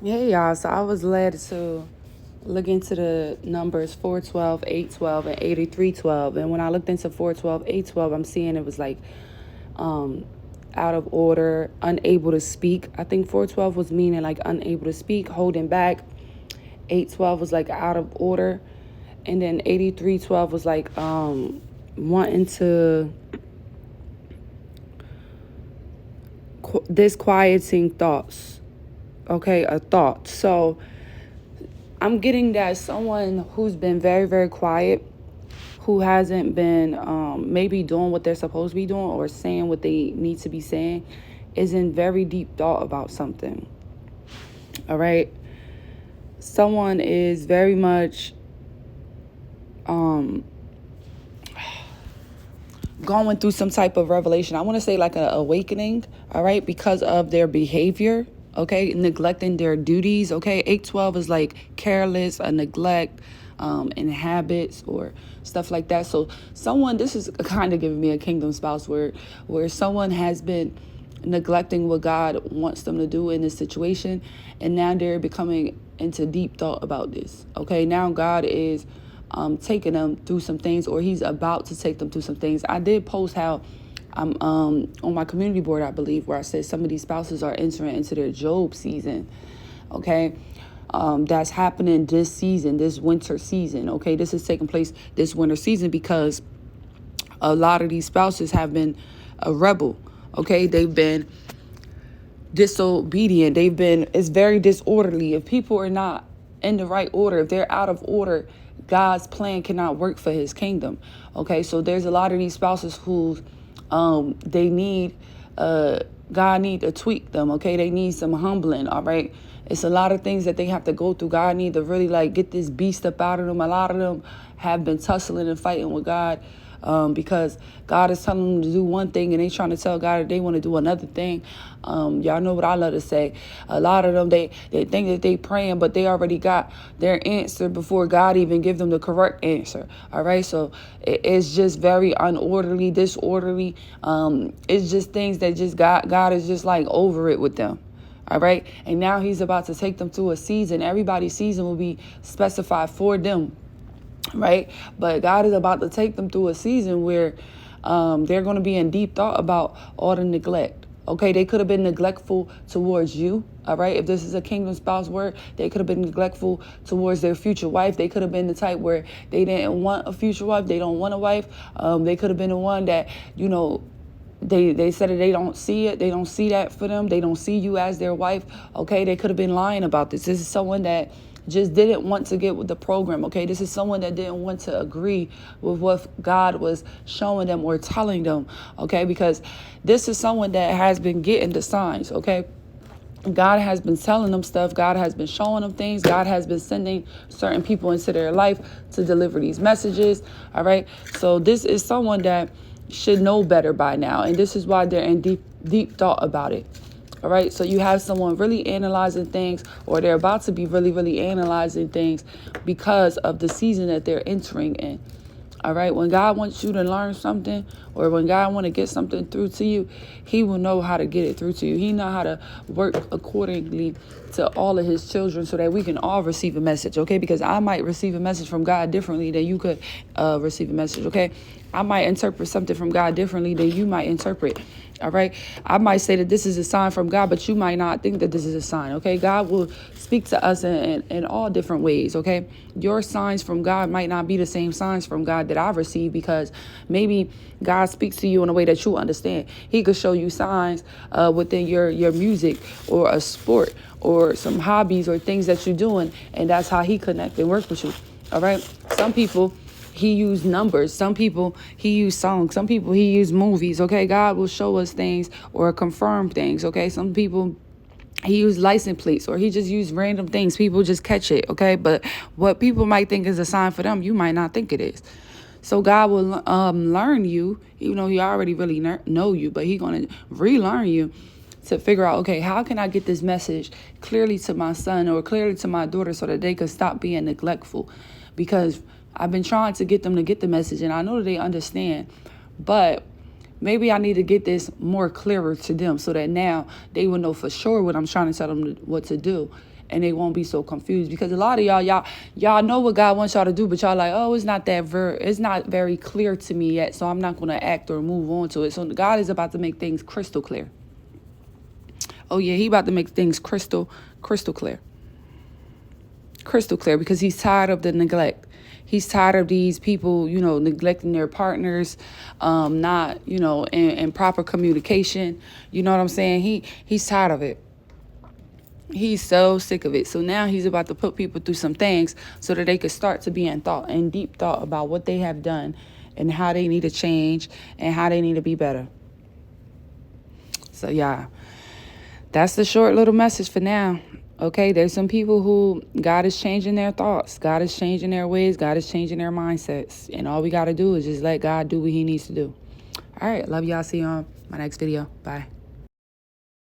Yeah, y'all. So I was led to look into the numbers 412, 812, and 8312. And when I looked into 412, 812, I'm seeing it was like um, out of order, unable to speak. I think 412 was meaning like unable to speak, holding back. 812 was like out of order. And then 8312 was like wanting to disquieting thoughts. Okay, a thought. So I'm getting that someone who's been very, very quiet, who hasn't been maybe doing what they're supposed to be doing or saying what they need to be saying, is in very deep thought about something. All right. Someone is very much um, going through some type of revelation. I want to say like an awakening. All right. Because of their behavior. Okay. Neglecting their duties. Okay. 812 is like careless, a neglect, in habits or stuff like that. So someone, this is kind of giving me a kingdom spouse where someone has been neglecting what God wants them to do in this situation, and now they're becoming into deep thought about this. Okay, now God is taking them through some things, or He's about to take them through some things. I did post how I'm on my community board, I believe, where I said some of these spouses are entering into their Job season. Okay. That's happening this season, this winter season. Okay, this is taking place this winter season because a lot of these spouses have been a rebel. Okay, they've been disobedient. It's very disorderly. If people are not in the right order, if they're out of order, God's plan cannot work for His kingdom. Okay, so there's a lot of these spouses who they need God need to tweak them. Okay, they need some humbling. All right, it's a lot of things that they have to go through. God need to really like get this beast up out of them. A lot of them have been tussling and fighting with God because God is telling them to do one thing and they trying to tell God that they want to do another thing. Y'all know what I love to say. A lot of them, they think that they praying, but they already got their answer before God even give them the correct answer. All right, so it's just very unorderly, disorderly. It's just things that just God is just like over it with them. All right. And now He's about to take them through a season. Everybody's season will be specified for them. Right. But God is about to take them through a season where they're going to be in deep thought about all the neglect. Okay, they could have been neglectful towards you. All right, if this is a kingdom spouse word, they could have been neglectful towards their future wife. They could have been the type where they didn't want a future wife. They don't want a wife. They could have been the one that, they said that they don't see it. They don't see that for them. They don't see you as their wife. Okay, they could have been lying about this. This is someone that just didn't want to get with the program. Okay, this is someone that didn't want to agree with what God was showing them or telling them. Okay, because this is someone that has been getting the signs. Okay, God has been telling them stuff. God has been showing them things. God has been sending certain people into their life to deliver these messages. All right. So this is someone that should know better by now. And this is why they're in deep thought about it. All right. So you have someone really analyzing things, or they're about to be really, really analyzing things because of the season that they're entering in. All right. When God wants you to learn something, or when God want to get something through to you, He will know how to get it through to you. He know how to work accordingly to all of His children so that we can all receive a message. Okay. Because I might receive a message from God differently than you could receive a message. Okay. I might interpret something from God differently than you might interpret. All right. I might say that this is a sign from God, but you might not think that this is a sign. Okay. God will speak to us in all different ways. Okay. Your signs from God might not be the same signs from God that I receive, because maybe God speaks to you in a way that you understand. He could show you signs within your music or a sport or some hobbies or things that you're doing. And that's how He connect and work with you. All right. Some people, He used numbers. Some people, He used songs. Some people, He used movies. Okay. God will show us things or confirm things. Okay. Some people, He used license plates, or He just used random things. People just catch it. Okay. But what people might think is a sign for them, you might not think it is. So God will learn you, even though He already really know you, but He's going to relearn you to figure out, okay, how can I get this message clearly to my son or clearly to my daughter so that they could stop being neglectful? Because I've been trying to get them to get the message, and I know that they understand, but maybe I need to get this more clearer to them so that now they will know for sure what I'm trying to tell them what to do. and they won't be so confused. Because a lot of y'all know what God wants y'all to do, but y'all like, oh, it's not very clear to me yet, so I'm not going to act or move on to it. So God is about to make things crystal clear. Oh yeah, he about to make things crystal clear. Crystal clear, because he's tired of the neglect. He's tired of these people, neglecting their partners, not, in proper communication. You know what I'm saying? He's tired of it. He's so sick of it. So now he's about to put people through some things so that they could start to be in deep thought about what they have done and how they need to change and how they need to be better. So yeah, that's the short little message for now. Okay, there's some people who God is changing their thoughts. God is changing their ways. God is changing their mindsets. And all we got to do is just let God do what he needs to do. All right, love y'all. See you on my next video. Bye.